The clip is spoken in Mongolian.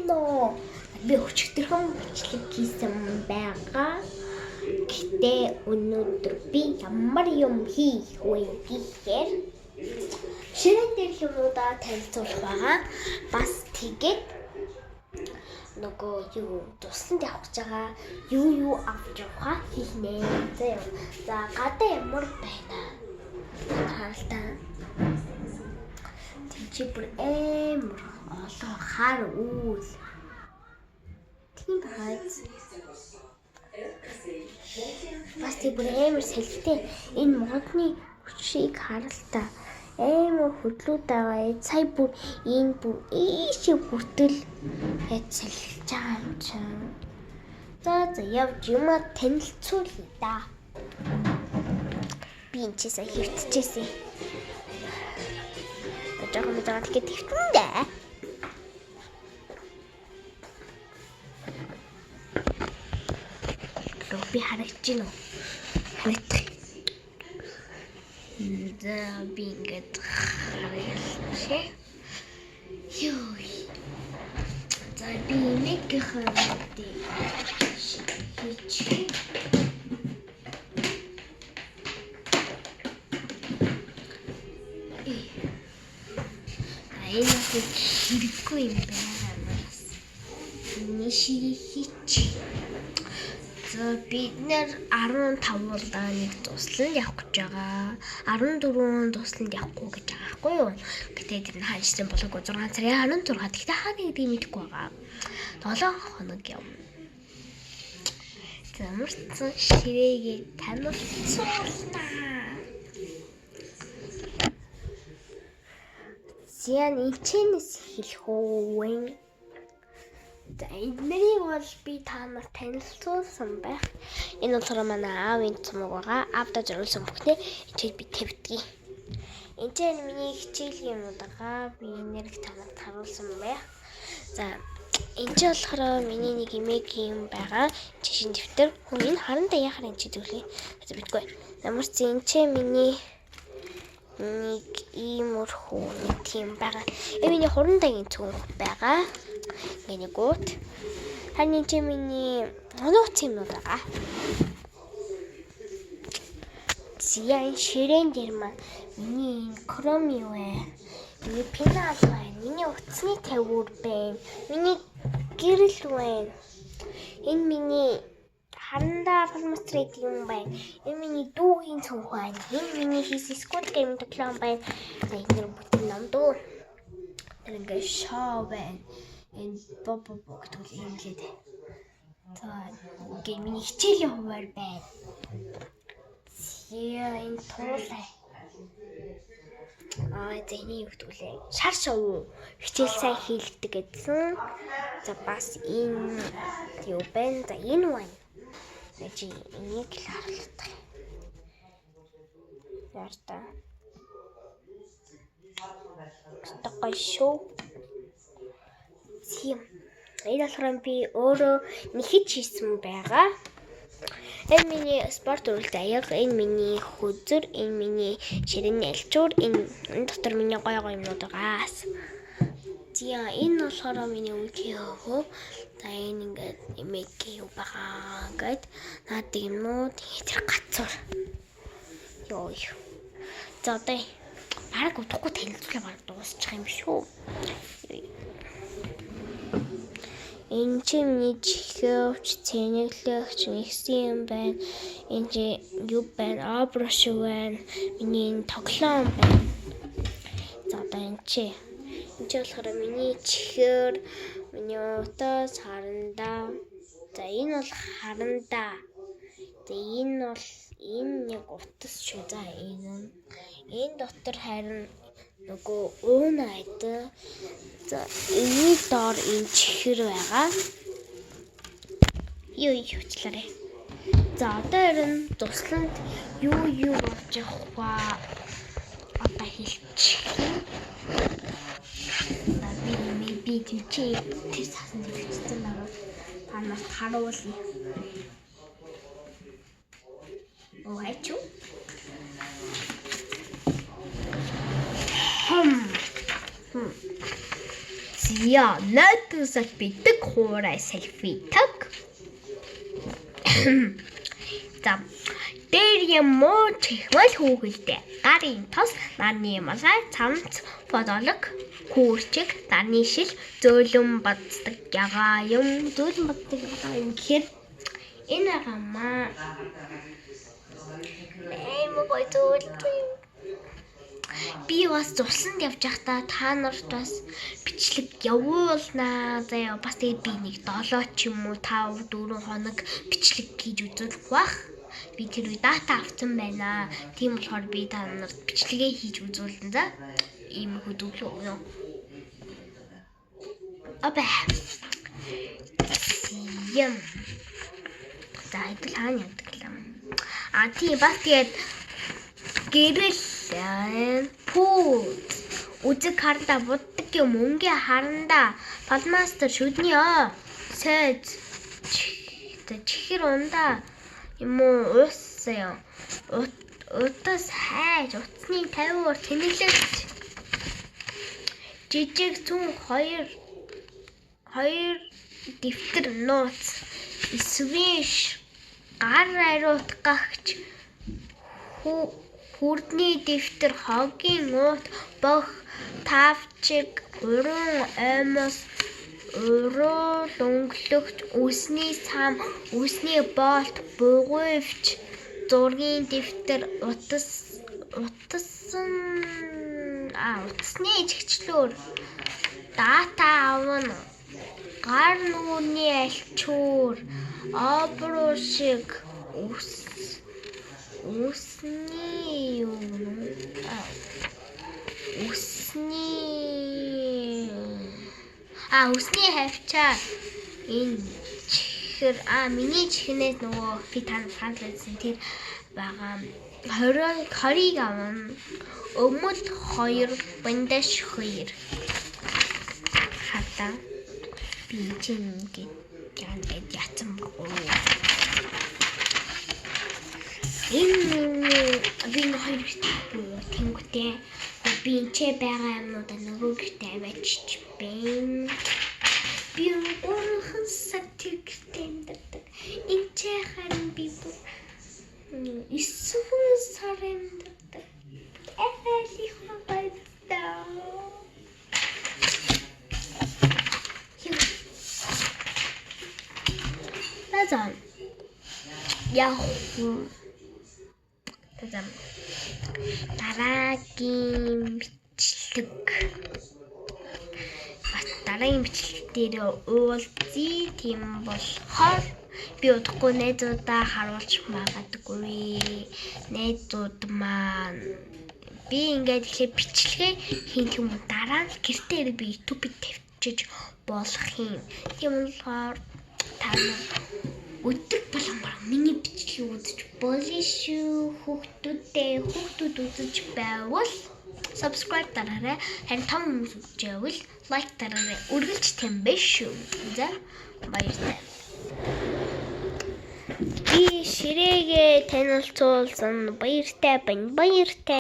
нөө. Би өчигдөрхөн бичлэг хийсэн байгаа. Гэтэ өнөөдөр би ямар юм хийх вэ гэхээр ширээ дээр юмудаа танилцуулах байгаа. Бас тэгээд нөгөө юу тусланд явах гэж байгаа юу авч явах хийхнэ. За гадаа ямар байна? Харалтаа. Чи бүр амар олон хар үйл. Тийм хайц. Бас тийм бүр амар сэлтэй. Энэ модны хүчийг харалтаа. Амар хөдлүүд байгаа. Сая бүр энэ бүр ийшээ хүртэл хэцэлж байгаа юм чинь. За явж юм танилцуулъя да. Би энэ чи сая хэвтчихсэн. Жаахан мэдээд хэвтэн дээ. Би харагч гин үү? Харагч. За би ингээд харагч. Ёо. За би нэг хаваад хийчих. Энэ хэрэггүй юм байна. Нишиг хийчих. Бид нэр 15 удаа нэг тусланд явах гэж байгаа. 14 тусланд явахгүй гэж байгаа байхгүй юу? Гэтэ тэр нь хаанчсан болоогүй 6 сарын 16. Гэтэ хаана гэдгийг мэдэхгүй байгаа. 7 хоног юм. Замарсан ширээгээ танилцуулна. Зян инчэнэс хэлэх үү? За эднэрийг бол би та нарт танилцуулсан байх. Энэ болохоор манай аавын цомог байгаа. Аавда зориулсан бүхнээ эцэг би тавьдгийг. Энд чинь миний хичээлийн юмуд байгаа. Би энерги та нарт харуулсан байх. За энэ чинь болохоор миний нэг эмээгийн юм байгаа. Жишин дэвтэр. Хүн энэ харандаа яхаар энэ чинь зүйлээ. Битгүй. Намарч энэ чинь миний нэг иймэрхүү нэг тийм байгаа. Миний хурандагийн цүнх байгаа. Гэнэгүүт. Харин чи миний онооц юмнууд байгаа. Зян ширээн дээр маань миний энэ хроми юу вэ? Миний пенал байна. Миний утасны тавиур байна. Миний гэрэл байна. Энэ миний харандаа фалмастрейт юм байна. Энэ миний дүүгийн цүнх байна. Энэ миний хийсэн скут гейм тоглоом байна. За энэ бүтэн номдоо. Тэр ингээ шоу байна. Энэ боб гэдэг юм лээ. За ингээ миний хичээлийн хуваар байна. Энэ туулаа. Зэний юу гэдгүүлээ. Шар шоу хичээл сайн хийлдэг гэсэн. За бас энэ юу байна? За энэ байна. Чи энийг л харуулдаг. Ярта. Стокой шоу. Тийм. Энэ болохоор би өөрөө нэхэж хийсэн байгаа. Энэ миний спорт үрэлт аяг, энэ миний хөзөр, энэ миний ширээний альчуур, энэ дотор миний гоё юмнууд байгаа. Тийм, энэ болохоор миний үнэхээр хөө. За энэ ингээд эмээгийн юу байгаа гэд наад юмнууд тэр гацуур. Йоо. За одоо бараг удахгүй танилцуулаа бараг дуусчих юм биш үү? Энэ чи миний чихөвч, цэнэглэгч, нэгсэн юм байна. Энэ чи юу байна? Оброш байна. Миний энэ тоглоом байна. За одоо энэ чи болохоор миний чихэр, миний утас харандаа. За энэ бол харандаа. За энэ бол энэ нэг утас шүү. За энэ дотор харин нөгөө уун айд. За энэ доор энэ чихэр байгаа. Юу хөвчлээрээ. За одоо ерөн тусланд юу болж явах вэ? Одоо хэлчих. Би тийч тэр цаасан дэлгэцсэн байгаа. Та нарт харуулъя. Оо хайчуу. Я найдвартай бидэг хуурай селфитаг. За дээр юм чихмэл хүүгэлдэ. Гарын тос нарны малгай цамц фотолог хүүрчиг нарны шил зөөлөн бацдаг ягаа юм зөөлөн бацдаг ягаа юм гэхээр энэ гамаа гой зөөлтэй. Би бас зурсанд явж байхдаа та нарт бас бичлэг явуулнаа. Заяа бас тэгээд би нэг 7 ч юм уу 5 4 хоног бичлэг хийж үзүүлэх бах. Би тэр үе дата авсан байна. Тийм болохоор би та нарт бичлэгээ хийж үзүүлнэ за. Ийм хөдөлгөөн өгнө. Абе. Юм. За хэдэл хаана явдаг юм. Тийм бас тэгээд гэрэл пүүд үзэг харанда буддаг юм өнгийн харанда палмастер шүдний сэд чихэр унда юм уу уусаа утас хайж утасны 50-аар тэнэглэж жижиг зүүн 2 дэвтэр нууц эсвэл гар ариут гагч хүрдний дэвтэр хогийн уут бох тавчиг уран аймас уруу дөнгөлөгч үсний сам үсний болт бугуйвч зургийн дэвтэр утасны ичгчлөөр дата авна гар нүрний альчуур обруу шиг үсний хавчаа энэ чихэр миний чихнээс нөгөө би тань францлайсэн тэр байгаа 20-ыг авна өмөл 2 бандаж 2 хата би чинь ингээд яцсан баггүй энэ би хоёр тэнгуүтэй би энэ байгаа юмнуудаа нөгөө гэртээ аваачих бэ. Би өөрийнхөө сатигтэй амьдардаг. Энд харин би 9 сар амьдардаг. Эфэли хавайдаа. Тазан. Тазан. Дараагийн бичлэг. Дараагийн бичлэг дээр уулзъя. Тийм болохоор би удахгүй найзуудаа харуулж магадгүй. Найзууд маань би ингээд ихлэ бичлэгээ хийх юм дараа нь гэртээ би YouTube-д тавьчих болох юм. Тийм болохоор та өдөр болгомоор миний бичлэг үзэж болно шүү. Хүүхдүүд үзэж байвал subscribe дараарай. Харин том хүмүүс үзэж байвал like дараарай. Үргэлж тийм биш шүү. За баярлалаа. Би ширээгээ танилцуулсан баяртай байна. Баяртай.